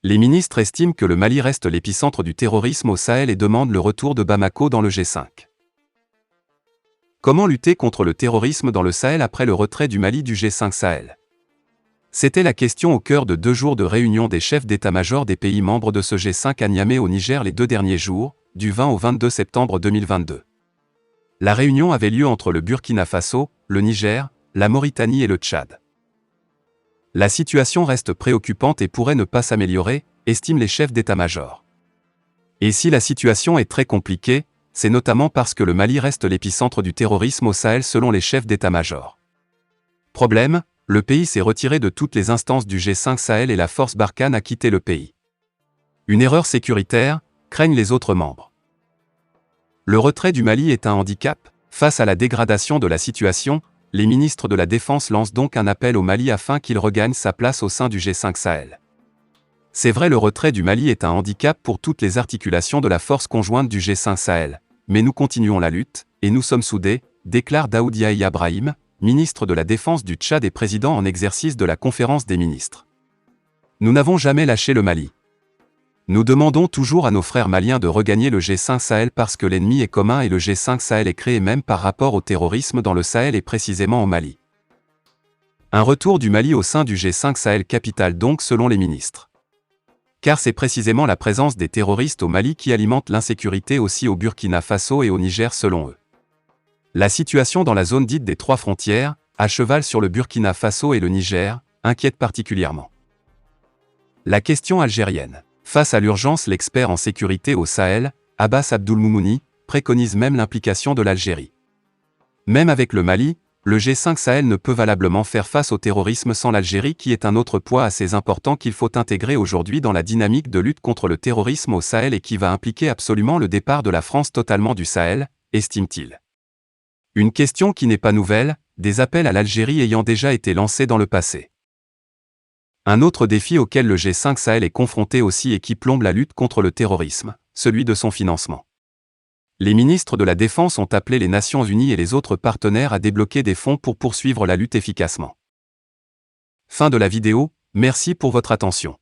Les ministres estiment que le Mali reste l'épicentre du terrorisme au Sahel et demandent le retour de Bamako dans le G5. Comment lutter contre le terrorisme dans le Sahel après le retrait du Mali du G5 Sahel? C'était la question au cœur de 2 jours de réunion des chefs d'état-major des pays membres de ce G5 à Niamey au Niger les 2 derniers jours, du 20 au 22 septembre 2022. La réunion avait lieu entre le Burkina Faso, le Niger, la Mauritanie et le Tchad. La situation reste préoccupante et pourrait ne pas s'améliorer, estiment les chefs d'état-major. Et si la situation est très compliquée, c'est notamment parce que le Mali reste l'épicentre du terrorisme au Sahel selon les chefs d'état-major. Problème, le pays s'est retiré de toutes les instances du G5 Sahel et la force Barkhane a quitté le pays. Une erreur sécuritaire, craignent les autres membres. Le retrait du Mali est un handicap. Face à la dégradation de la situation, les ministres de la Défense lancent donc un appel au Mali afin qu'il regagne sa place au sein du G5 Sahel. C'est vrai, le retrait du Mali est un handicap pour toutes les articulations de la force conjointe du G5 Sahel, mais nous continuons la lutte, et nous sommes soudés, déclare Daoud Yahya Brahim, ministre de la Défense du Tchad et président en exercice de la Conférence des ministres. Nous n'avons jamais lâché le Mali. Nous demandons toujours à nos frères maliens de regagner le G5 Sahel parce que l'ennemi est commun et le G5 Sahel est créé même par rapport au terrorisme dans le Sahel et précisément au Mali. Un retour du Mali au sein du G5 Sahel capital donc selon les ministres. Car c'est précisément la présence des terroristes au Mali qui alimente l'insécurité aussi au Burkina Faso et au Niger selon eux. La situation dans la zone dite des 3 frontières, à cheval sur le Burkina Faso et le Niger, inquiète particulièrement. La question algérienne. Face à l'urgence, l'expert en sécurité au Sahel, Abbas Abdulmoumouni, préconise même l'implication de l'Algérie. Même avec le Mali, le G5 Sahel ne peut valablement faire face au terrorisme sans l'Algérie qui est un autre poids assez important qu'il faut intégrer aujourd'hui dans la dynamique de lutte contre le terrorisme au Sahel et qui va impliquer absolument le départ de la France totalement du Sahel, estime-t-il. Une question qui n'est pas nouvelle, des appels à l'Algérie ayant déjà été lancés dans le passé. Un autre défi auquel le G5 Sahel est confronté aussi et qui plombe la lutte contre le terrorisme, celui de son financement. Les ministres de la Défense ont appelé les Nations Unies et les autres partenaires à débloquer des fonds pour poursuivre la lutte efficacement. Fin de la vidéo, merci pour votre attention.